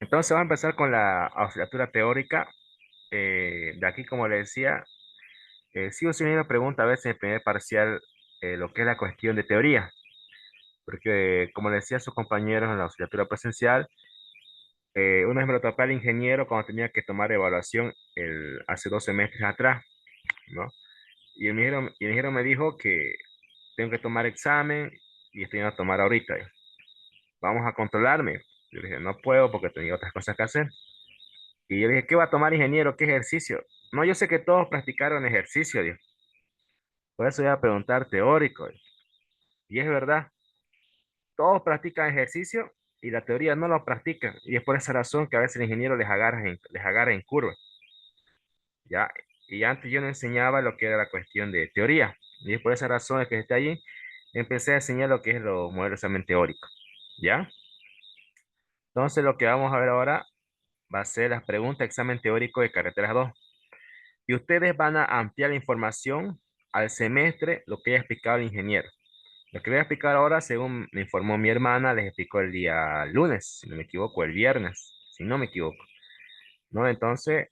Entonces vamos a empezar con la asignatura teórica. De aquí, como le decía, sí o sí me pregunta a veces en el primer parcial lo que es la cuestión de teoría, porque como le decía a sus compañeros en la asignatura presencial, una vez me lo topé al ingeniero cuando tenía que tomar evaluación hace 2 semestres atrás, ¿no? Y el ingeniero me dijo que tengo que tomar examen y estoy a tomar ahorita. Vamos a controlarme. Yo le dije, no puedo porque tenía otras cosas que hacer. Y yo dije, ¿qué va a tomar ingeniero? ¿Qué ejercicio? No, yo sé que todos practicaron ejercicio, dijo. Por eso iba a preguntar teórico. Y es verdad, todos practican ejercicio y la teoría no lo practican. Y es por esa razón que a veces el ingeniero les agarra en curva. ¿Ya? Y antes yo no enseñaba lo que era la cuestión de teoría. Y es por esa razón que está allí, empecé a enseñar lo que es los modelos de examen teórico. ¿Ya? Entonces lo que vamos a ver ahora va a ser las preguntas de examen teórico de carreteras 2. Y ustedes van a ampliar la información al semestre, lo que haya explicado el ingeniero. Lo que voy a explicar ahora, según me informó mi hermana, les explicó el día lunes, si no me equivoco, el viernes, si no me equivoco, ¿no? Entonces,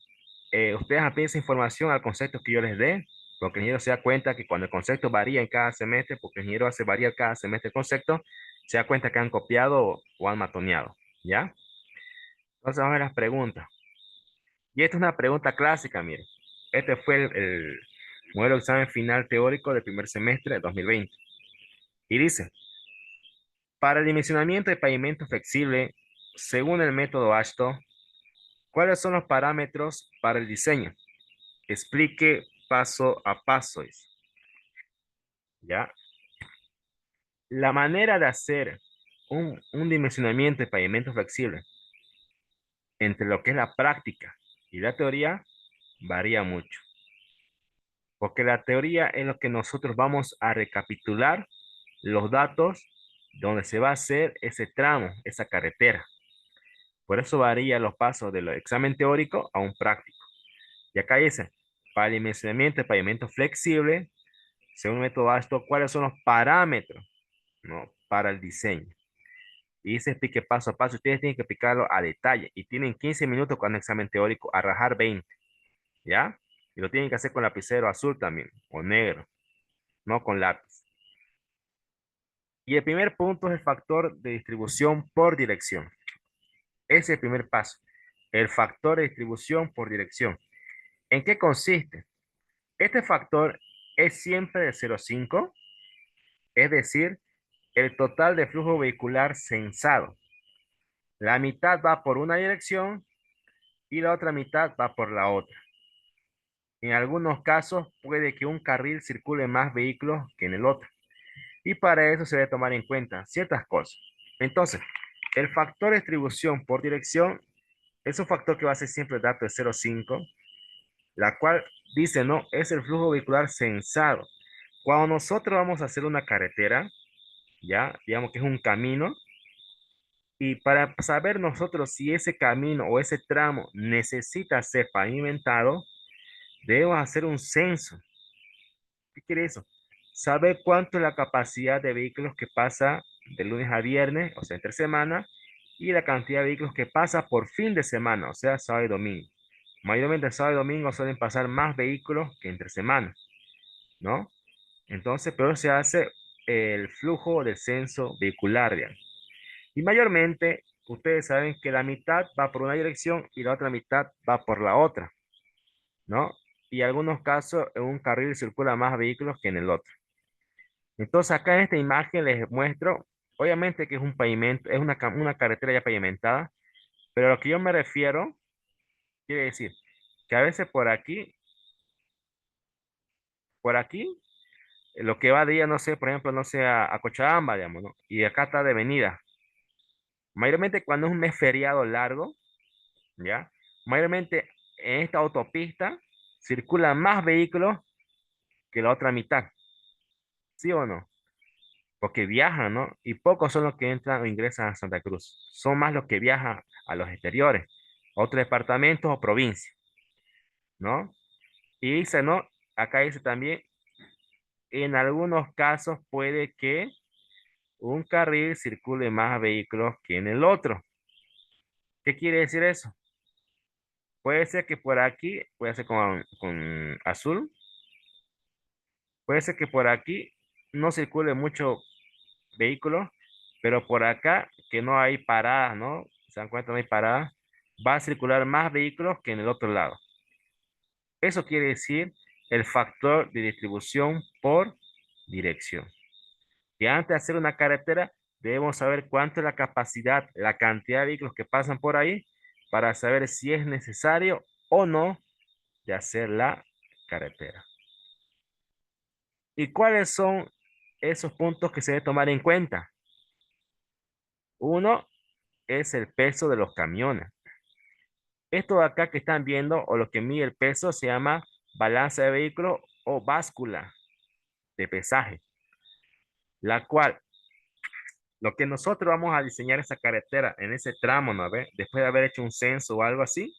ustedes amplíen esa información al concepto que yo les dé, porque el ingeniero se da cuenta que cuando el concepto varía en cada semestre, porque el ingeniero hace variar cada semestre el concepto, se da cuenta que han copiado o han matoneado, ¿ya? Entonces, vamos a ver las preguntas. Y esta es una pregunta clásica, miren. Este fue el modelo de examen final teórico del primer semestre de 2020. Y dice, para el dimensionamiento de pavimento flexible, según el método ASHTO, ¿cuáles son los parámetros para el diseño? Explique paso a paso. Dice. ¿Ya? La manera de hacer un dimensionamiento de pavimento flexible entre lo que es la práctica y la teoría varía mucho. Porque la teoría es lo que nosotros vamos a recapitular los datos donde se va a hacer ese tramo, esa carretera. Por eso varía los pasos del examen teórico a un práctico. Y acá dice, para el dimensionamiento de pavimento flexible, según el método ASTO, ¿cuáles son los parámetros, ¿no? Para el diseño? Y dice, explique paso a paso. Ustedes tienen que explicarlo a detalle. Y tienen 15 minutos con el examen teórico, a rajar 20, ¿ya? Y lo tienen que hacer con lapicero azul también, o negro, no con lápiz. Y el primer punto es el factor de distribución por dirección. Ese es el primer paso. El factor de distribución por dirección. ¿En qué consiste? Este factor es siempre de 0,5, es decir, el total de flujo vehicular censado. La mitad va por una dirección y la otra mitad va por la otra. En algunos casos puede que un carril circule más vehículos que en el otro. Y para eso se debe tomar en cuenta ciertas cosas. Entonces, el factor de distribución por dirección es un factor que va a ser siempre el dato de 0,5, la cual dice, no, es el flujo vehicular censado. Cuando nosotros vamos a hacer una carretera, ya, digamos que es un camino, y para saber nosotros si ese camino o ese tramo necesita ser pavimentado, debemos hacer un censo. ¿Qué quiere eso? Saber cuánto es la capacidad de vehículos que pasa de lunes a viernes, o sea, entre semana, y la cantidad de vehículos que pasa por fin de semana, o sea, sábado y domingo. Mayormente sábado y domingo suelen pasar más vehículos que entre semana, ¿no? Entonces, pero se hace el flujo del censo vehicular, digamos. Y mayormente, ustedes saben que la mitad va por una dirección y la otra mitad va por la otra, ¿no? Y en algunos casos, en un carril circula más vehículos que en el otro. Entonces, acá en esta imagen les muestro, obviamente que es un pavimento, es una carretera ya pavimentada, pero a lo que yo me refiero, quiere decir que a veces por aquí, lo que va de ella, no sé, por ejemplo, no sé, a Cochabamba, digamos, ¿no? Y acá está de venida. Mayormente cuando es un mes feriado largo, ¿ya? Mayormente en esta autopista circulan más vehículos que la otra mitad, ¿sí o no? Porque viajan, ¿no? Y pocos son los que entran o ingresan a Santa Cruz. Son más los que viajan a los exteriores, a otros departamentos o provincias, ¿no? Y dice, ¿no? Acá dice también, en algunos casos puede que un carril circule más vehículos que en el otro. ¿Qué quiere decir eso? Puede ser que por aquí, puede ser con azul, puede ser que por aquí no circule mucho vehículo, pero por acá que no hay paradas, ¿no? Se dan cuenta, no hay paradas, va a circular más vehículos que en el otro lado. Eso quiere decir el factor de distribución por dirección. Que antes de hacer una carretera, debemos saber cuánto es la capacidad, la cantidad de vehículos que pasan por ahí para saber si es necesario o no de hacer la carretera. ¿Y cuáles son esos puntos que se debe tomar en cuenta? Uno es el peso de los camiones. Esto de acá que están viendo o lo que mide el peso se llama balanza de vehículo o báscula de pesaje, la cual lo que nosotros vamos a diseñar esa carretera en ese tramo, ¿no ve? Después de haber hecho un censo o algo así,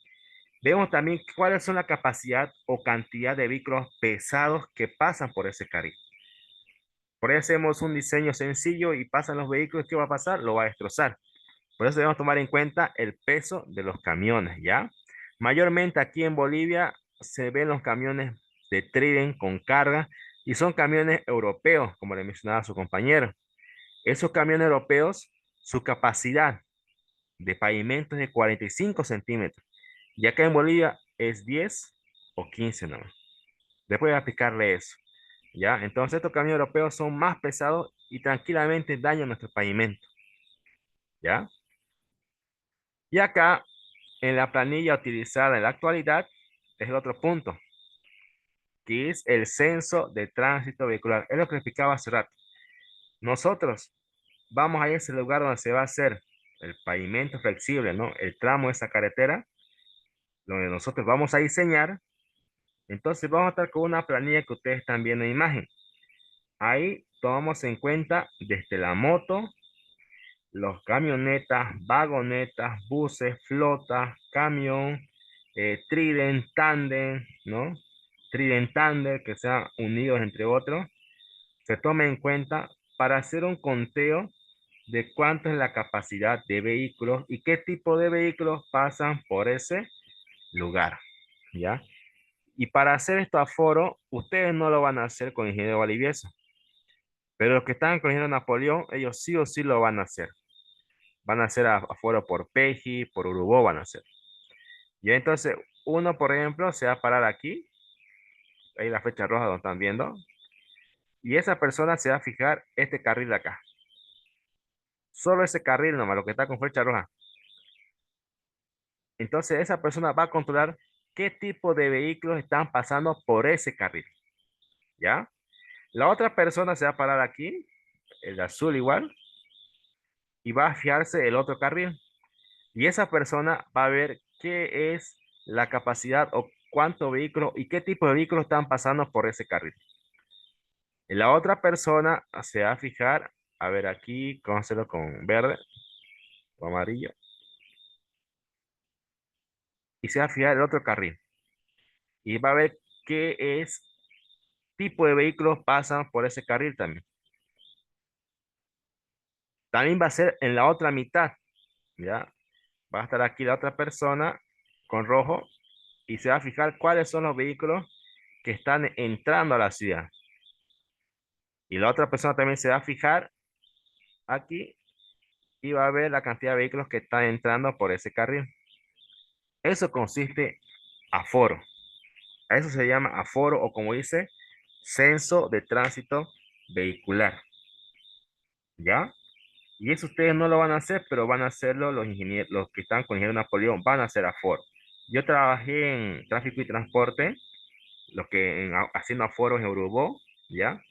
vemos también cuáles son la capacidad o cantidad de vehículos pesados que pasan por ese carril. Por ahí hacemos un diseño sencillo y pasan los vehículos, ¿qué va a pasar? Lo va a destrozar. Por eso debemos tomar en cuenta el peso de los camiones, ¿ya? Mayormente aquí en Bolivia se ven los camiones de Trident con carga y son camiones europeos, como le mencionaba su compañero. Esos camiones europeos, su capacidad de pavimento es de 45 centímetros. Y acá en Bolivia es 10 o 15 nomás. Después voy a explicarle eso. ¿Ya? Entonces estos camiones europeos son más pesados y tranquilamente dañan nuestro pavimento. ¿Ya? Y acá, en la planilla utilizada en la actualidad, es el otro punto, que es el censo de tránsito vehicular. Es lo que explicaba hace rato. Nosotros vamos a ese lugar donde se va a hacer el pavimento flexible, ¿no? El tramo de esa carretera, donde nosotros vamos a diseñar. Entonces vamos a estar con una planilla que ustedes están viendo en imagen. Ahí tomamos en cuenta desde la moto, los camionetas, vagonetas, buses, flotas, camión, trident, tándem, ¿no? Trident, tándem, que sean unidos entre otros, se tome en cuenta para hacer un conteo de cuánto es la capacidad de vehículos y qué tipo de vehículos pasan por ese lugar, ¿ya? Y para hacer esto a foro, ustedes no lo van a hacer con ingeniero Valdivieso, pero los que están con ingeniero Napoleón, ellos sí o sí lo van a hacer. Van a hacer a foro por Peji, por Urubó van a hacer. Y entonces, uno, por ejemplo, se va a parar aquí, ahí la flecha roja donde están viendo, y esa persona se va a fijar este carril de acá. Solo ese carril nomás, lo que está con flecha roja. Entonces, esa persona va a controlar qué tipo de vehículos están pasando por ese carril, ¿ya? La otra persona se va a parar aquí, el de azul igual, y va a fijarse el otro carril. Y esa persona va a ver qué es la capacidad o cuántos vehículos y qué tipo de vehículos están pasando por ese carril. Y la otra persona se va a fijar, a ver aquí, cónselo con verde o amarillo, y se va a fijar el otro carril. Y va a ver qué es tipo de vehículos pasan por ese carril también. También va a ser en la otra mitad, ¿ya? Va a estar aquí la otra persona con rojo y se va a fijar cuáles son los vehículos que están entrando a la ciudad. Y la otra persona también se va a fijar aquí y va a ver la cantidad de vehículos que están entrando por ese carril. Eso consiste aforo. A eso se llama aforo o como dice, censo de tránsito vehicular. ¿Ya? Y eso ustedes no lo van a hacer, pero van a hacerlo los ingenieros, los que están con ingeniero Napoleón, van a hacer aforo. Yo trabajé en tráfico y transporte, haciendo aforos en Urubó, ¿ya?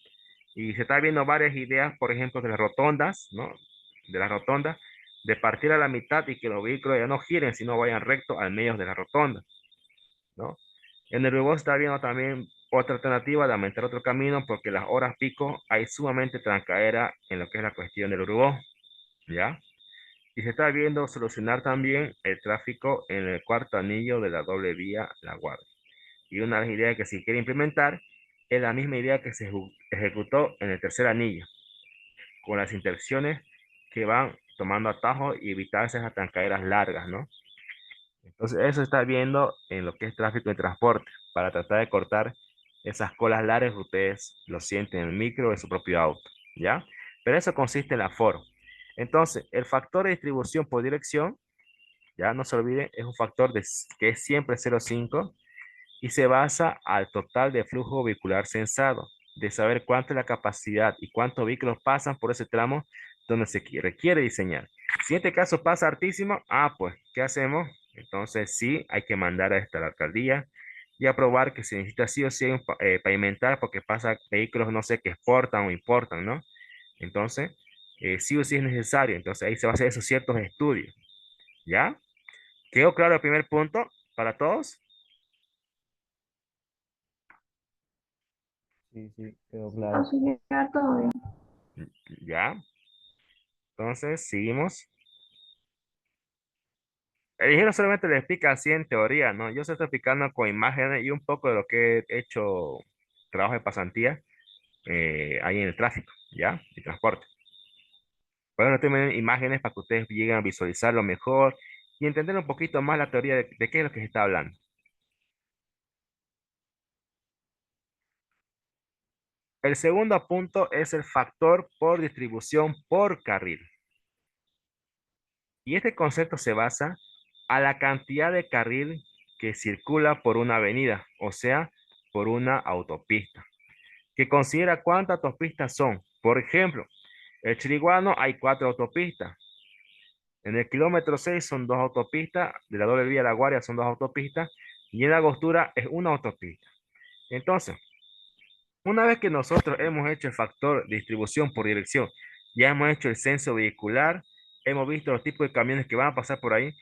Y se está viendo varias ideas, por ejemplo, de las rotondas, ¿no? De las rotondas, de partir a la mitad y que los vehículos ya no giren, sino vayan recto al medio de la rotonda, ¿no? En el Urubó se está viendo también otra alternativa de aumentar otro camino porque las horas pico hay sumamente trancadera en lo que es la cuestión del Urubó, ¿ya? Y se está viendo solucionar también el tráfico en el cuarto anillo de la doble vía La Guardia. Y una de las ideas que se quiere implementar es la misma idea que se ejecutó en el tercer anillo, con las intersecciones que van tomando atajos y evitar esas trancaderas largas, ¿no? Entonces, eso está viendo en lo que es tráfico de transporte, para tratar de cortar esas colas largas que ustedes lo sienten en el micro o en su propio auto, ¿ya? Pero eso consiste en el aforo. Entonces, el factor de distribución por dirección, ya no se olviden, es un factor que es siempre 0,5 y se basa al total de flujo vehicular censado, de saber cuánto es la capacidad y cuántos vehículos pasan por ese tramo donde se requiere diseñar. Si en este caso pasa hartísimo, pues, ¿qué hacemos? Entonces sí, hay que mandar a esta la alcaldía y aprobar que se necesita sí o sí pavimentar porque pasa vehículos, no sé, que exportan o importan, ¿no? Entonces, sí o sí es necesario. Entonces ahí se va a hacer esos ciertos estudios, ¿ya? ¿Quedó claro el primer punto para todos? Sí, sí, quedó claro. Así queda todo bien. ¿Ya? Entonces, seguimos. El ingeniero solamente le explica así en teoría, ¿no? Yo se estoy explicando con imágenes y un poco de lo que he hecho trabajo de pasantía ahí en el tráfico, ¿ya? Y transporte. Bueno, tengo imágenes para que ustedes lleguen a visualizarlo mejor y entender un poquito más la teoría de qué es lo que se está hablando. El segundo punto es el factor por distribución por carril. Y este concepto se basa a la cantidad de carril que circula por una avenida, o sea, por una autopista, que considera cuántas autopistas son. Por ejemplo, el Chiriguano hay cuatro autopistas. En el kilómetro 6 son dos autopistas, de la doble vía a La Guardia son dos autopistas, y en la Angostura es una autopista. Entonces, una vez que nosotros hemos hecho el factor de distribución por dirección, ya hemos hecho el censo vehicular, hemos visto los tipos de camiones que van a pasar por ahí,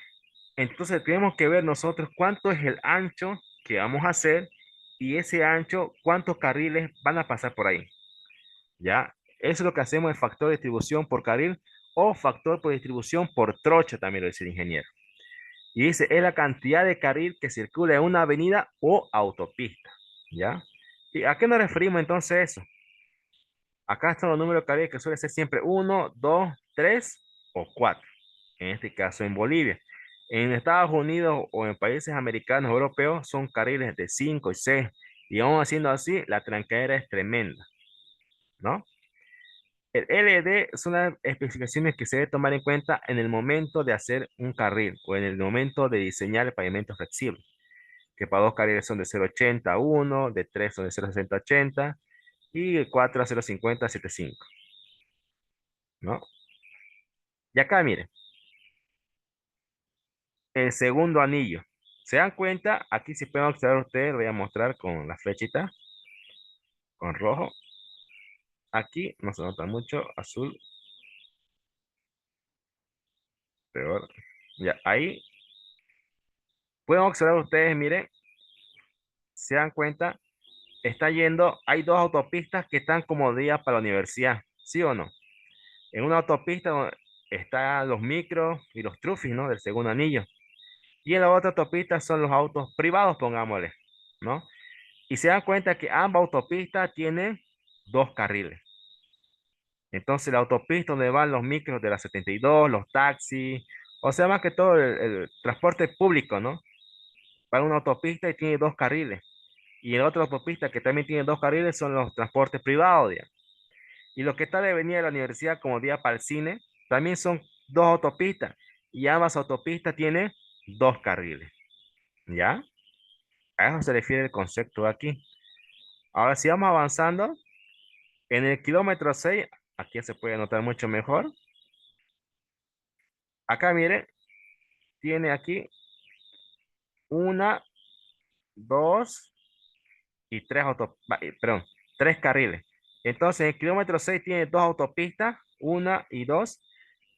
entonces tenemos que ver nosotros cuánto es el ancho que vamos a hacer y ese ancho, cuántos carriles van a pasar por ahí. ¿Ya? Eso es lo que hacemos en factor de distribución por carril o factor por distribución por trocha, también lo dice el ingeniero. Y dice, es la cantidad de carril que circula en una avenida o autopista. ¿Ya? ¿Y a qué nos referimos entonces eso? Acá están los números de carriles que suele ser siempre uno, 2, 3 o 4. En este caso en Bolivia. En Estados Unidos o en países americanos o europeos son carriles de 5 y 6. Y aún haciendo así, la trancadera es tremenda, ¿no? El LD son las especificaciones que se debe tomar en cuenta en el momento de hacer un carril o en el momento de diseñar el pavimento flexible, que para dos carriles son de 0,80 a 1, de 3 son de 0,60 a 80 y de 4 a 0,50 a 75, ¿no? Y acá miren, el segundo anillo. ¿Se dan cuenta? Aquí si pueden observar ustedes, voy a mostrar con la flechita, con rojo. Aquí no se nota mucho, azul, peor. Ya, ahí pueden observar ustedes, miren, se dan cuenta, está yendo, hay dos autopistas que están como días para la universidad, ¿sí o no? En una autopista están los micros y los trufis, ¿no? Del segundo anillo. Y en la otra autopista son los autos privados, pongámosle, ¿no? Y se dan cuenta que ambas autopistas tienen dos carriles. Entonces la autopista donde van los micros de la 72, los taxis, o sea, más que todo el transporte público, ¿no? Va en una autopista y tiene dos carriles. Y en otra autopista que también tiene dos carriles son los transportes privados, ya. Y lo que está de avenida de la universidad como día para el cine, también son dos autopistas. Y ambas autopistas tienen dos carriles, ¿ya? A eso se refiere el concepto de aquí. Ahora, si vamos avanzando, en el kilómetro 6 aquí se puede notar mucho mejor. Acá, mire, tiene aquí una, dos y tres perdón, tres carriles. Entonces, el kilómetro 6 tiene dos autopistas, una y dos,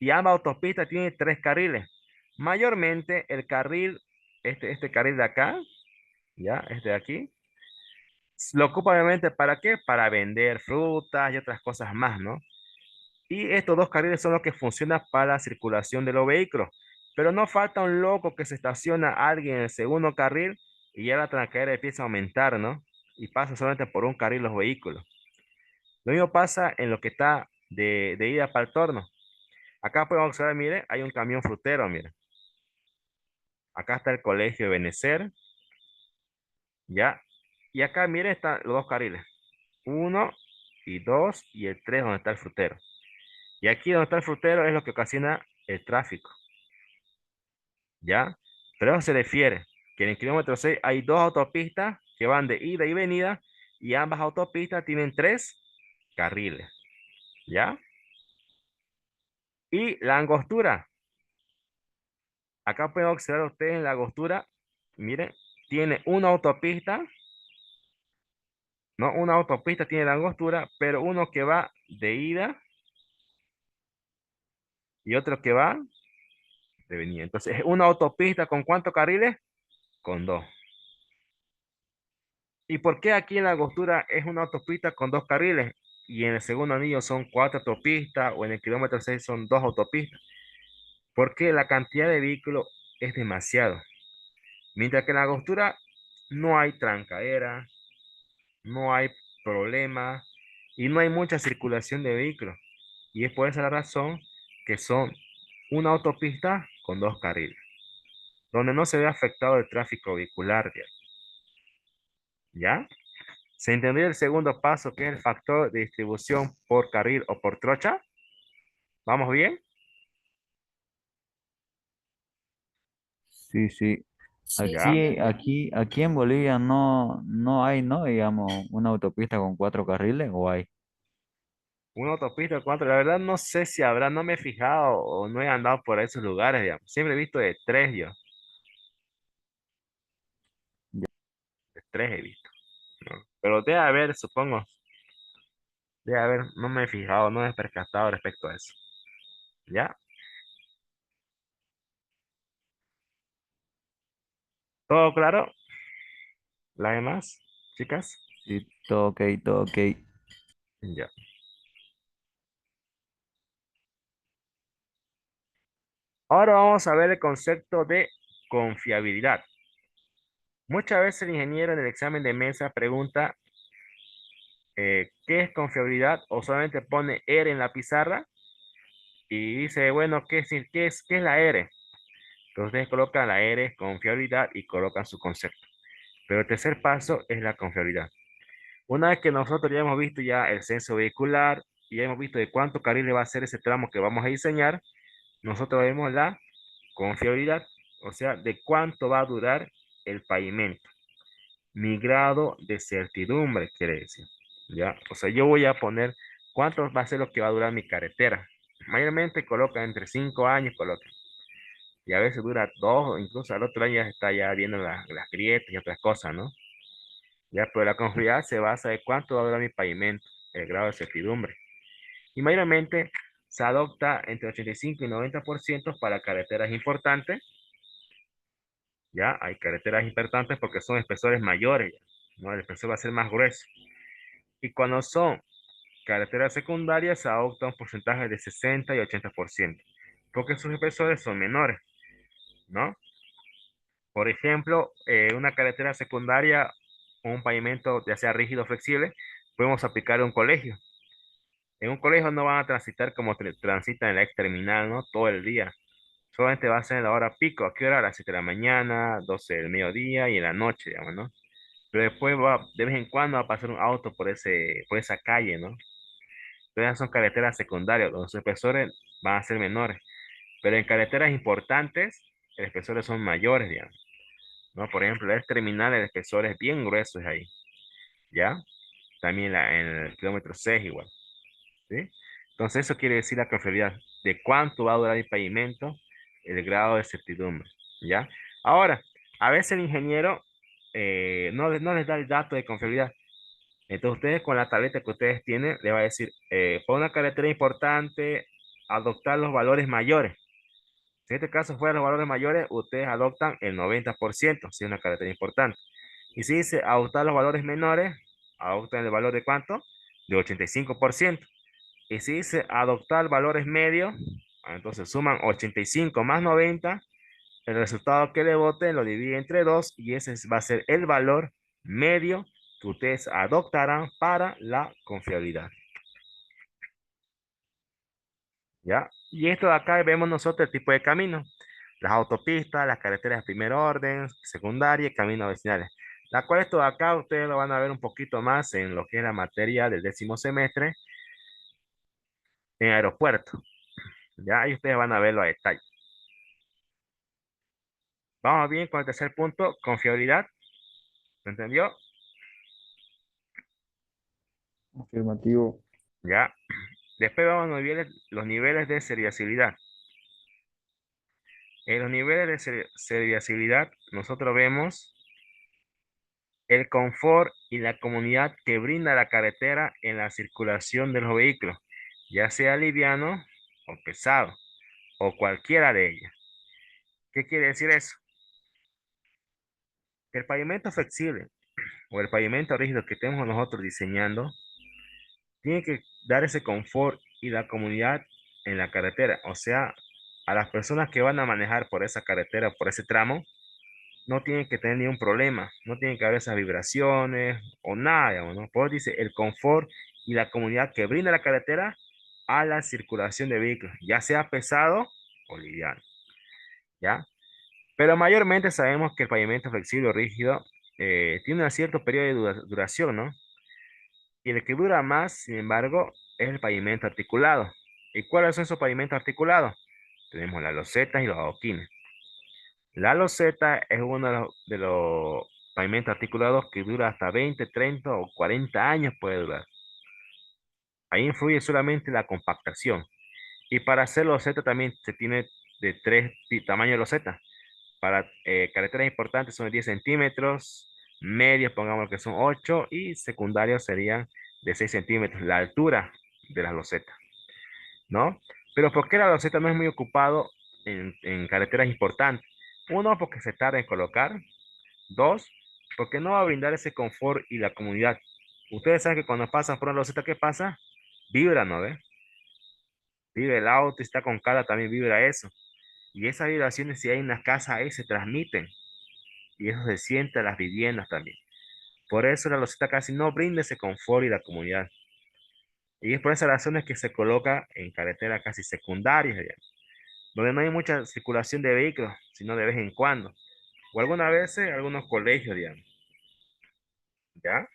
y ambas autopistas tienen tres carriles. Mayormente el carril, este carril de acá, ya, este de aquí, lo ocupa obviamente ¿para qué? Para vender frutas y otras cosas más, ¿no? Y estos dos carriles son los que funcionan para la circulación de los vehículos. Pero no falta un loco que se estaciona a alguien en el segundo carril y ya la trancadera empieza a aumentar, ¿no? Y pasa solamente por un carril los vehículos. Lo mismo pasa en lo que está de ida para el torno. Acá podemos observar, mire, hay un camión frutero, mire. Acá está el colegio de Benecer, ¿ya? Y acá, mire, están los dos carriles. Uno y dos y el tres donde está el frutero. Y aquí donde está el frutero es lo que ocasiona el tráfico, ¿ya? Pero eso se refiere que en el kilómetro 6 hay dos autopistas que van de ida y venida y ambas autopistas tienen tres carriles, ¿ya? Y la angostura, acá pueden observar ustedes en la angostura, miren, tiene una autopista, no una autopista tiene la angostura, pero uno que va de ida y otro que va de venida. Entonces, una autopista con ¿cuántos carriles? Con dos. ¿Y por qué aquí en la Angostura es una autopista con dos carriles y en el segundo anillo son cuatro autopistas o en el kilómetro 6 son dos autopistas? Porque la cantidad de vehículos es demasiado. Mientras que en la Angostura no hay trancadera, no hay problema y no hay mucha circulación de vehículos. Y es por esa la razón que son una autopista con dos carriles, donde no se ve afectado el tráfico vehicular, ¿ya? ¿Se entendió el segundo paso, que es el factor de distribución por carril o por trocha? ¿Vamos bien? Sí, sí. Ya. Aquí en Bolivia no hay, ¿no? Digamos, una autopista con cuatro carriles o hay. Una autopista, cuatro. La verdad no sé si habrá, no me he fijado o no he andado por esos lugares, digamos. Siempre he visto de tres yo. De tres he visto, ¿no? Pero debe haber, supongo. Debe haber, no me he fijado, no me he percatado respecto a eso. ¿Ya? ¿Todo claro? ¿Las demás, chicas? Sí, todo ok, todo ok. Ya. Ahora vamos a ver el concepto de confiabilidad. Muchas veces el ingeniero en el examen de mesa pregunta qué es confiabilidad o solamente pone R en la pizarra y dice, bueno, ¿qué es la R? Entonces ustedes colocan la R, confiabilidad y colocan su concepto. Pero el tercer paso es la confiabilidad. Una vez que nosotros ya hemos visto ya el censo vehicular y ya hemos visto de cuánto carril va a ser ese tramo que vamos a diseñar, nosotros vemos la confiabilidad, o sea, de cuánto va a durar el pavimento. Mi grado de certidumbre, quiere decir. ¿Ya? O sea, yo voy a poner cuánto va a ser lo que va a durar mi carretera. Mayormente coloca entre 5 años, coloca. Y a veces dura 2, incluso al otro año ya está ya viendo las grietas y otras cosas, ¿no? Ya, pero la confiabilidad se basa en cuánto va a durar mi pavimento, el grado de certidumbre. Y mayormente se adopta entre 85 y 90% para carreteras importantes. Ya, hay carreteras importantes porque son espesores mayores, ya, ¿no? El espesor va a ser más grueso. Y cuando son carreteras secundarias se adopta un porcentaje de 60 y 80%, porque sus espesores son menores, ¿no? Por ejemplo, una carretera secundaria o un pavimento, ya sea rígido o flexible, podemos aplicar en un colegio. En un colegio no van a transitar como transitan en la ex terminal, ¿no? Todo el día. Solamente va a ser en la hora pico. ¿A qué hora? A las 7 de la mañana, 12 del mediodía y en la noche, digamos, ¿no? Pero después va, de vez en cuando va a pasar un auto por esa calle, ¿no? Entonces son carreteras secundarias, donde los espesores van a ser menores. Pero en carreteras importantes, los espesores son mayores, digamos, ¿no? Por ejemplo, la terminal, el espesor es bien grueso es ahí, ¿ya? También en el kilómetro 6 igual, ¿sí? Entonces eso quiere decir la confiabilidad de cuánto va a durar el pavimento, el grado de certidumbre, ¿ya? Ahora, a veces el ingeniero no les da el dato de confiabilidad. Entonces ustedes con la tableta que ustedes tienen, le va a decir, por una carretera importante, adoptar los valores mayores. Si en este caso fueran los valores mayores, ustedes adoptan el 90%, si es una carretera importante. Y si dice adoptar los valores menores, adoptan el valor de ¿cuánto? De 85%. Y si dice adoptar valores medios, entonces suman 85 más 90, el resultado que le voten lo divide entre 2 y ese va a ser el valor medio que ustedes adoptarán para la confiabilidad. ¿Ya? Y esto de acá vemos nosotros el tipo de camino. Las autopistas, las carreteras de primer orden, secundaria y caminos vecinales. La cual esto de acá ustedes lo van a ver un poquito más en lo que es la materia del 10º semestre en aeropuerto. Ya ahí ustedes van a verlo a detalle. Vamos bien con el tercer punto, confiabilidad. ¿Me entendió? Afirmativo. Ya. Después vamos a los niveles de seriabilidad. En los niveles de seriabilidad nosotros vemos el confort y la comodidad que brinda la carretera en la circulación de los vehículos, ya sea liviano o pesado, o cualquiera de ellas. ¿Qué quiere decir eso? Que el pavimento flexible o el pavimento rígido que tenemos nosotros diseñando tiene que dar ese confort y la comodidad en la carretera. O sea, a las personas que van a manejar por esa carretera, por ese tramo, no tienen que tener ningún problema, no tienen que haber esas vibraciones o nada, digamos, ¿no? Por eso dice el confort y la comodidad que brinda la carretera a la circulación de vehículos, ya sea pesado o liviano, ¿ya? Pero mayormente sabemos que el pavimento flexible o rígido tiene un cierto periodo de duración, ¿no? Y el que dura más, sin embargo, es el pavimento articulado. ¿Y cuáles son esos pavimentos articulados? Tenemos las losetas y los adoquines. La loseta es uno de los pavimentos articulados que dura hasta 20, 30 o 40 años puede durar. Ahí influye solamente la compactación. Y para hacer loseta también se tiene de tres tamaños de loseta. Para carreteras importantes son de 10 centímetros, medios pongamos que son 8 y secundarios serían de 6 centímetros, la altura de las losetas, ¿no? Pero ¿por qué la loseta no es muy ocupado en carreteras importantes? Uno, porque se tarda en colocar. Dos, porque no va a brindar ese confort y la comodidad. Ustedes saben que cuando pasan por una loseta, ¿qué pasa? Vibra, ¿no ve? Vibra el auto, está con cara, también vibra eso. Y esas vibraciones, si hay en las casas, ahí se transmiten. Y eso se siente en las viviendas también. Por eso la loseta casi no brinda ese confort y la comodidad. Y es por esas razones que se coloca en carreteras casi secundarias, ya, donde no hay mucha circulación de vehículos, sino de vez en cuando. O algunas veces, algunos colegios, digamos. ¿Ya?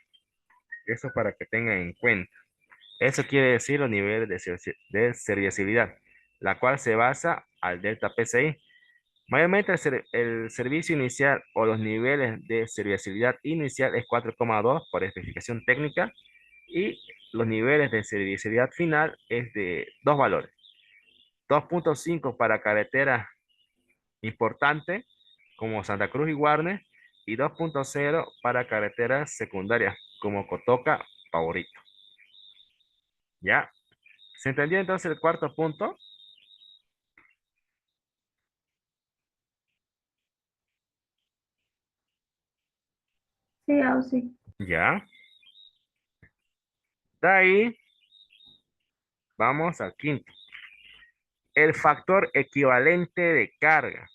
Eso para que tengan en cuenta. Eso quiere decir los niveles de servicialidad, la cual se basa al delta PCI. Mayormente el servicio inicial o los niveles de servicialidad inicial es 4,2 por especificación técnica y los niveles de servicialidad final es de dos valores. 2,5 para carreteras importantes como Santa Cruz y Guarne y 2,0 para carreteras secundarias como Cotoca, Favorito. ¿Ya? ¿Se entendió entonces el cuarto punto? Sí, sí. Ya. De ahí vamos al quinto. El factor equivalente de carga,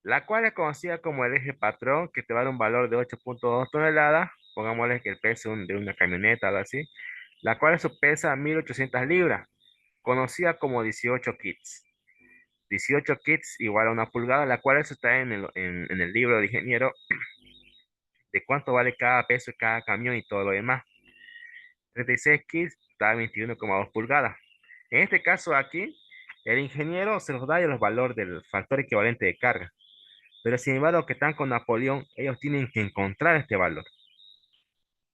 la cual es conocida como el eje patrón, que te va a dar un valor de 8,2 toneladas. Pongámosle que el peso de una camioneta, algo así. La cual eso pesa 1.800 libras, conocida como 18 kits. 18 kits igual a una pulgada, la cual eso está en el libro de ingeniero de cuánto vale cada peso de cada camión y todo lo demás. 36 kits da 21,2 pulgadas. En este caso aquí, el ingeniero se los da los valores del factor equivalente de carga. Pero sin embargo, los que están con Napoleón, ellos tienen que encontrar este valor.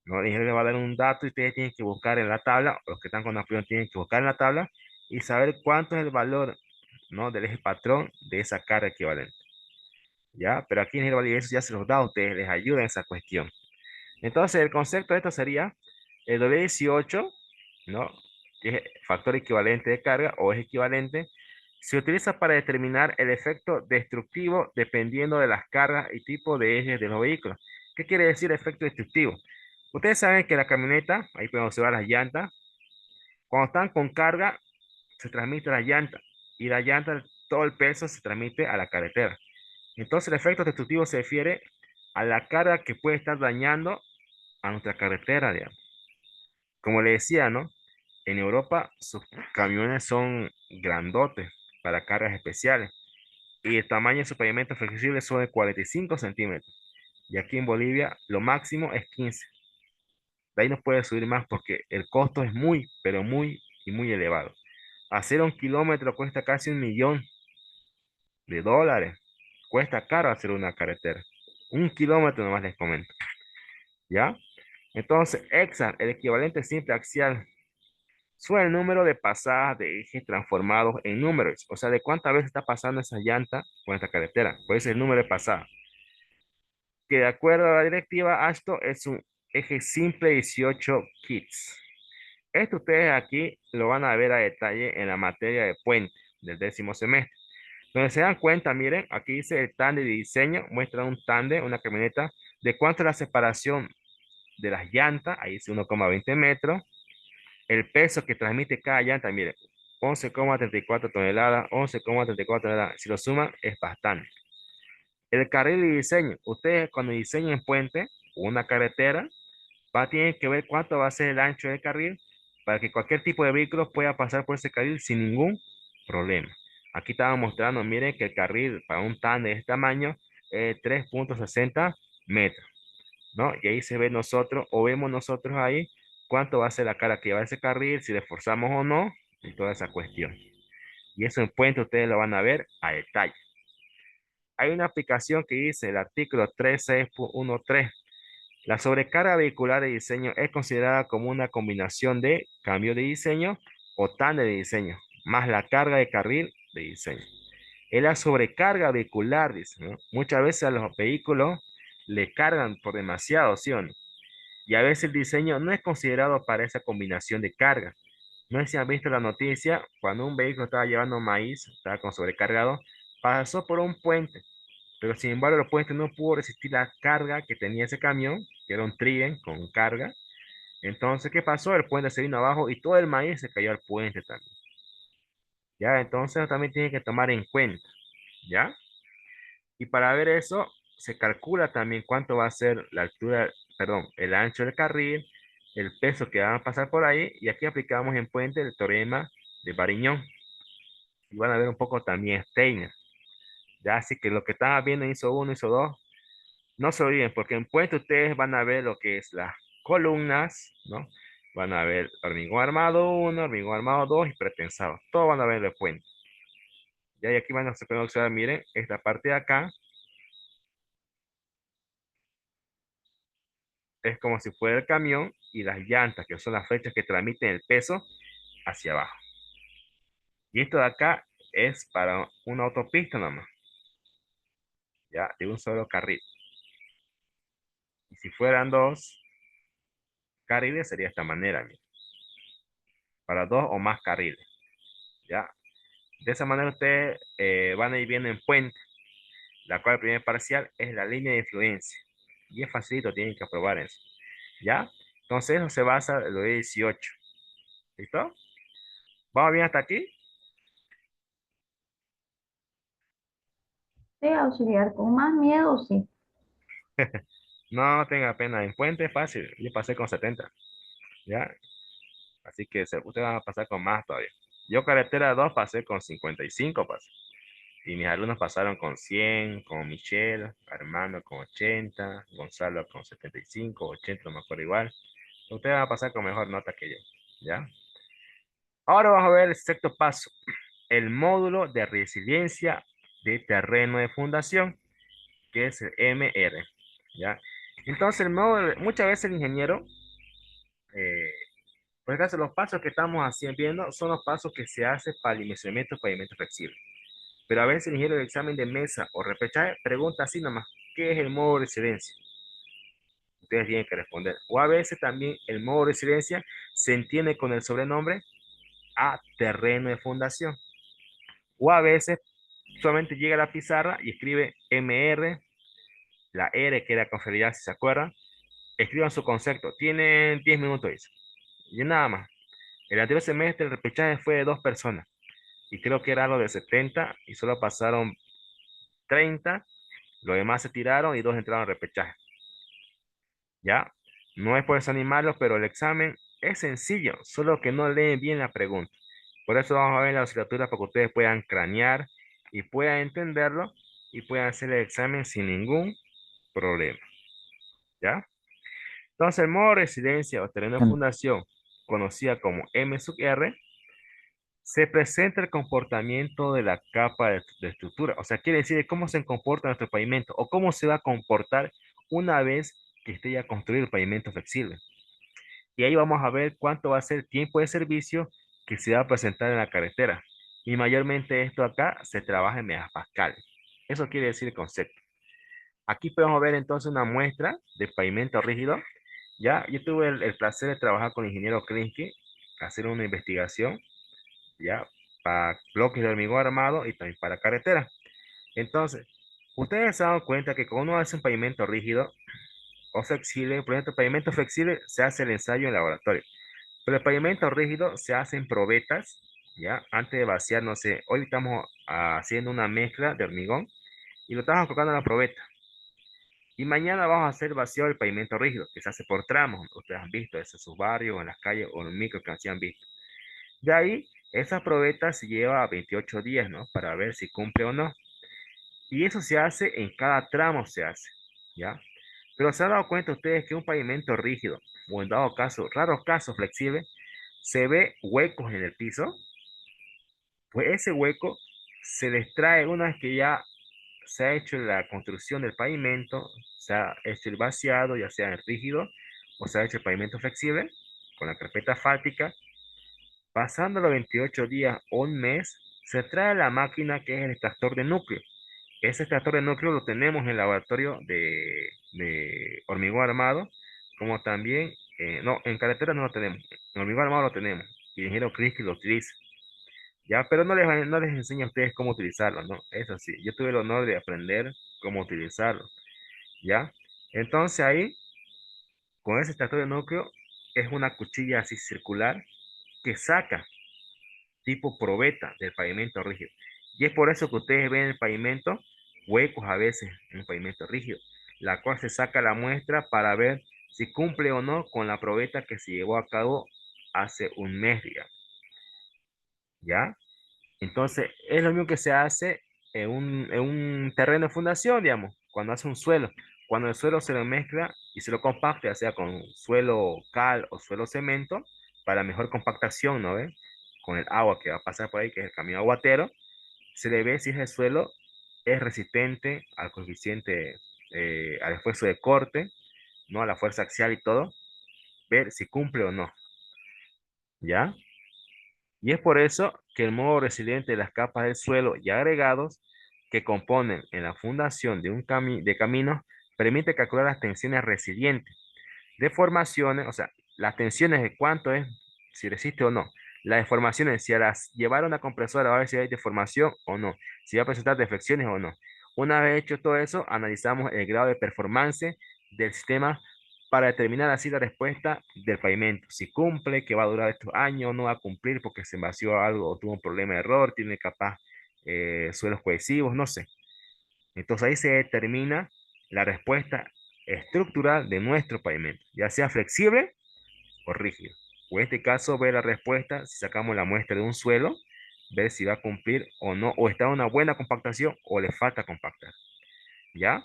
¿No? El ingeniero les va a dar un dato y ustedes tienen que buscar en la tabla, o los que están con Napoleón tienen que buscar en la tabla y saber cuánto es el valor, ¿no? Del eje patrón de esa carga equivalente. ¿Ya? Pero aquí en el valor ya se los da a ustedes, les ayuda en esa cuestión. Entonces, el concepto de esto sería el W18, ¿no? Que es factor equivalente de carga o es equivalente, se utiliza para determinar el efecto destructivo dependiendo de las cargas y tipo de ejes de los vehículos. ¿Qué quiere decir efecto destructivo? Ustedes saben que la camioneta, ahí podemos observar las llantas, cuando están con carga, se transmite a la llanta y la llanta, todo el peso se transmite a la carretera. Entonces, el efecto destructivo se refiere a la carga que puede estar dañando a nuestra carretera, digamos. Como le decía, ¿no? En Europa, sus camiones son grandotes para cargas especiales y el tamaño de su pavimento flexible son de 45 centímetros. Y aquí en Bolivia, lo máximo es 15. De ahí no puede subir más porque el costo es muy, pero muy y muy elevado. Hacer 1 kilómetro cuesta casi $1 millón. Cuesta caro hacer una carretera. 1 kilómetro nomás les comento. ¿Ya? Entonces, EXA, el equivalente simple axial, son el número de pasadas de ejes transformados en números. O sea, de cuántas veces está pasando esa llanta por esta carretera. Pues el número de pasadas. Que de acuerdo a la directiva ASTO es un eje simple 18 kits. Esto ustedes aquí lo van a ver a detalle en la materia de puente del 10º semestre. Donde se dan cuenta, miren, aquí dice el tándem de diseño, muestra un tándem, una camioneta, de cuánto es la separación de las llantas, ahí dice 1,20 metros, el peso que transmite cada llanta, miren, 11,34 toneladas, 11,34 toneladas, si lo suman es bastante. El carril de diseño, ustedes cuando diseñen puente o una carretera, va a tener que ver cuánto va a ser el ancho del carril para que cualquier tipo de vehículo pueda pasar por ese carril sin ningún problema. Aquí estaba mostrando, miren que el carril para un tándem de este tamaño es 3,60 metros, ¿no? Y ahí se ve nosotros, o vemos nosotros ahí, cuánto va a ser la cara que lleva ese carril, si le forzamos o no, y toda esa cuestión. Y eso en puente ustedes lo van a ver a detalle. Hay una aplicación que dice el artículo 36.13. La sobrecarga vehicular de diseño es considerada como una combinación de cambio de diseño o tándem de diseño, más la carga de carril de diseño. Es la sobrecarga vehicular, dice, ¿no? Muchas veces a los vehículos le cargan por demasiado, ¿sí o no? Y a veces el diseño no es considerado para esa combinación de carga. No sé si han visto la noticia, cuando un vehículo estaba llevando maíz, estaba con sobrecargado, pasó por un puente, pero sin embargo el puente no pudo resistir la carga que tenía ese camión, que era un trident con carga. Entonces, ¿qué pasó? El puente se vino abajo y todo el maíz se cayó al puente también. ¿Ya? Entonces también tiene que tomar en cuenta. ¿Ya? Y para ver eso, se calcula también cuánto va a ser la altura, perdón, el ancho del carril, el peso que van a pasar por ahí, y aquí aplicamos en puente el teorema de Bariñón. Y van a ver un poco también Steiner. Ya, así que lo que estaban viendo en ISO 1, ISO 2, no se olviden, porque en puente ustedes van a ver lo que es las columnas, ¿no? Van a ver hormigón armado 1, hormigón armado 2 y pretensado. Todo van a ver el puente. Ya, y aquí van a poder observar, miren, esta parte de acá es como si fuera el camión y las llantas, que son las flechas que transmiten el peso hacia abajo. Y esto de acá es para una autopista nomás, ya, de un solo carril. Y si fueran dos carriles, sería de esta manera, miren, para dos o más carriles, ya. De esa manera ustedes van a ir viendo en puente, la cual el primer parcial es la línea de influencia. Y es facilito, tienen que aprobar eso, ¿ya? Entonces eso se basa en lo de 18. ¿Listo? ¿Vamos bien hasta aquí? Sí, auxiliar, con más miedo, sí. No tenga pena, en puente es fácil. Yo pasé con 70, ¿ya? Así que ustedes van a pasar con más todavía. Yo carretera 2 pasé con 55, pasé. Y mis alumnos pasaron con 100, con Michelle, Armando con 80, Gonzalo con 75, 80, no me acuerdo igual. Ustedes van a pasar con mejor nota que yo, ¿ya? Ahora vamos a ver el sexto paso, el módulo de resiliencia de terreno de fundación, que es el MR, ¿ya? Entonces, el módulo, muchas veces el ingeniero, eh, por ejemplo, los pasos que estamos haciendo, viendo son los pasos que se hace para el dimensionamiento de pavimento flexible. Pero a veces el ingeniero de examen de mesa o repechaje pregunta así nomás, ¿qué es el modo de resiliencia? Ustedes tienen que responder. O a veces también el modo de resiliencia se entiende con el sobrenombre a terreno de fundación. O a veces solamente llega a la pizarra y escribe MR, la R que era confiabilidad, si se acuerdan. Escriban su concepto. Tienen 10 minutos, dice. Y nada más. El anterior semestre el repechaje fue de 2 personas. Y creo que era algo de 70 y solo pasaron 30. Los demás se tiraron y 2 entraron al repechaje. ¿Ya? No es por desanimarlos, pero el examen Es sencillo, solo que no leen bien la pregunta. Por eso vamos a ver la asignatura para que ustedes puedan cranear y puedan entenderlo y puedan hacer el examen sin ningún problema. ¿Ya? Entonces, el modo de residencia o terreno de En- fundación, conocida como M sub R, se presenta el comportamiento de la capa de estructura. O sea, quiere decir cómo se comporta nuestro pavimento o cómo se va a comportar una vez que esté ya construido el pavimento flexible. Y ahí vamos a ver cuánto va a ser el tiempo de servicio que se va a presentar en la carretera. Y mayormente esto acá se trabaja en megapascal. Eso quiere decir el concepto. Aquí podemos ver entonces una muestra de pavimento rígido. Ya, yo tuve el placer de trabajar con el ingeniero Krinsky, hacer una investigación, ya, para bloques de hormigón armado y también para carretera. Entonces, ustedes se dan cuenta que cuando uno hace un pavimento rígido o flexible, por ejemplo, el pavimento flexible se hace el ensayo en laboratorio. Pero el pavimento rígido se hace en probetas, ¿ya? Antes de vaciar, no sé, hoy estamos haciendo una mezcla de hormigón y lo estamos colocando en la probeta. Y mañana vamos a hacer vacío del pavimento rígido, que se hace por tramos. Ustedes han visto eso en sus barrios, en las calles o en los micros que así han visto. De ahí, esa probeta se lleva a 28 días, ¿no? Para ver si cumple o no. Y eso se hace en cada tramo, se hace, ¿ya? Pero se han dado cuenta ustedes que un pavimento rígido, o en dado caso, raros casos flexible, se ve huecos en el piso, pues ese hueco se les trae una vez que ya se ha hecho la construcción del pavimento, se ha hecho el vaciado, ya sea en rígido, o se ha hecho el pavimento flexible, con la carpeta asfáltica. Pasando los 28 días o un mes, se trae la máquina que es el extractor de núcleo. Ese extractor de núcleo lo tenemos en el laboratorio de hormigón armado, como también, no, en carretera no lo tenemos, en hormigón armado lo tenemos, y el ingeniero Chris lo utiliza. Ya, pero no les enseño a ustedes cómo utilizarlo, ¿no? Eso sí, yo tuve el honor de aprender cómo utilizarlo, ¿ya? Entonces ahí, con ese extractor de núcleo, es una cuchilla así circular que saca tipo probeta del pavimento rígido. Y es por eso que ustedes ven el pavimento huecos a veces en el pavimento rígido, la cual se saca la muestra para ver si cumple o no con la probeta que se llevó a cabo hace un mes, digamos, ¿ya? Entonces, es lo mismo que se hace en un terreno de fundación, digamos, cuando hace un suelo. Cuando el suelo se lo mezcla y se lo compacta, ya sea con suelo cal o suelo cemento, para mejor compactación, ¿no ve? Con el agua que va a pasar por ahí, que es el camión aguatero, se le ve si ese suelo es resistente al coeficiente, al esfuerzo de corte, ¿no? A la fuerza axial y todo, ver si cumple o no, ¿ya? Y es por eso que el modo resiliente de las capas del suelo y agregados que componen en la fundación de caminos permite calcular las tensiones resilientes de formaciones, o sea, las tensiones de cuánto es, si resiste o no. Las deformaciones, si a las llevar a una compresora a ver si hay deformación o no, si va a presentar deflexiones o no. Una vez hecho todo eso, analizamos el grado de performance del sistema para determinar así la respuesta del pavimento. Si cumple, que va a durar estos años, no va a cumplir porque se vació algo o tuvo un problema de error, tiene capaz suelos cohesivos, no sé. Entonces ahí se determina la respuesta estructural de nuestro pavimento, ya sea flexible o rígido. O en este caso, ver la respuesta si sacamos la muestra de un suelo, ver si va a cumplir o no, o está en una buena compactación o le falta compactar. ¿Ya?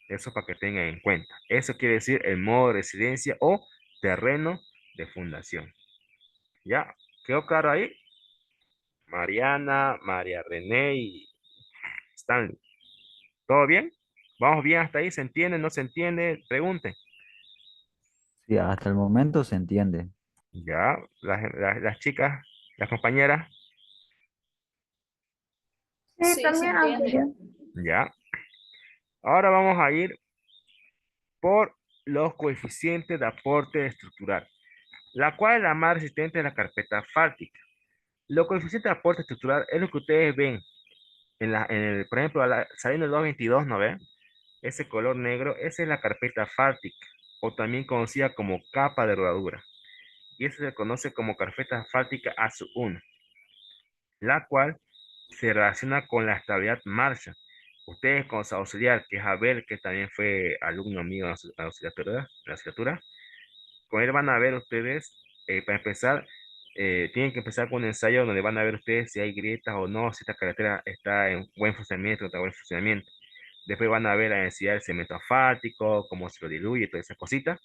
Eso para que tengan en cuenta. Eso quiere decir el modo de residencia o terreno de fundación. ¿Ya? ¿Quedó claro ahí? Mariana, María René y Stanley. ¿Todo bien? ¿Vamos bien hasta ahí? ¿Se entiende? ¿No se entiende? Pregunten. Sí, hasta el momento se entiende. Ya, las chicas, las compañeras, Sí, Sí, se también aunque entiende. yo. ya. Ahora vamos a ir por los coeficientes de aporte estructural, la cual es la más resistente de la carpeta asfáltica. Los coeficientes de aporte estructural es lo que ustedes ven por ejemplo, saliendo el 222, ¿no ven? Ese color negro, esa es la carpeta asfáltica, o también conocida como capa de rodadura. Y eso se conoce como carpeta asfáltica ASU1, la cual se relaciona con la estabilidad Marshall. Ustedes con su auxiliar, que es Abel, que también fue alumno mío en la asignatura, con él van a ver ustedes para empezar, tienen que empezar con un ensayo donde van a ver ustedes si hay grietas o no, si esta carretera está en buen funcionamiento o está en buen funcionamiento. Después van a ver la densidad del cemento asfáltico, cómo se lo diluye, todas esas cositas.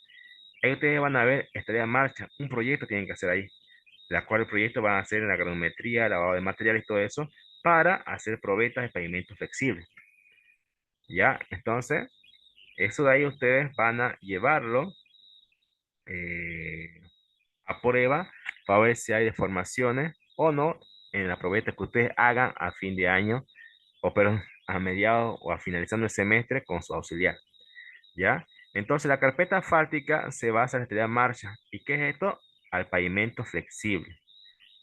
Ahí ustedes van a ver, estaría en marcha, un proyecto tienen que hacer ahí, la cual el proyecto va a hacer la granumetría, lavado de materiales y todo eso, para hacer probetas de pavimento flexible. ¿Ya? Entonces, eso de ahí ustedes van a llevarlo eh, a prueba para ver si hay deformaciones o no en la probeta que ustedes hagan a fin de año o pero a mediados o a finalizando el semestre con su auxiliar. ¿Ya? Entonces la carpeta asfáltica se basa en la teoría de marcha. ¿Y qué es esto? Al pavimento flexible,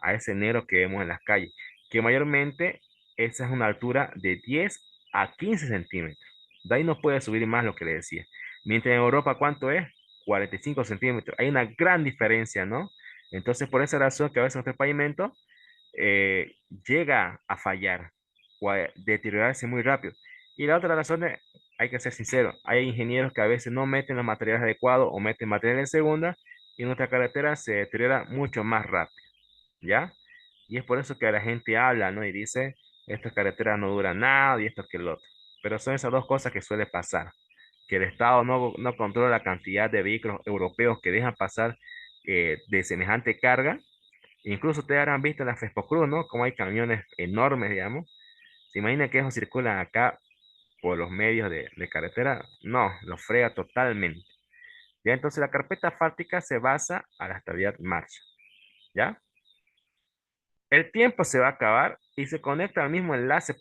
a ese negro que vemos en las calles, que mayormente esa es una altura de 10 a 15 centímetros. De ahí no puede subir más lo que le decía. Mientras en Europa, ¿cuánto es? 45 centímetros. Hay una gran diferencia, ¿no? Entonces, por esa razón que a veces nuestro pavimento eh, llega a fallar o a deteriorarse muy rápido. Y la otra razón es, hay que ser sincero, hay ingenieros que a veces no meten los materiales adecuados o meten materiales de segunda y nuestra carretera se deteriora mucho más rápido. ¿Ya? Y es por eso que la gente habla, ¿no? Y dice, esta carretera no dura nada y esto que el otro. Pero son esas dos cosas que suele pasar, que el Estado no controla la cantidad de vehículos europeos que dejan pasar de semejante carga. Incluso ustedes habrán visto en la Cruz, ¿no? Como hay camiones enormes, digamos. ¿Se imagina que eso circulan acá por los medios de carretera? No, lo frega totalmente. Ya, entonces la carpeta asfáltica se basa a la estabilidad marcha, ¿ya? El tiempo se va a acabar y se conecta al mismo enlace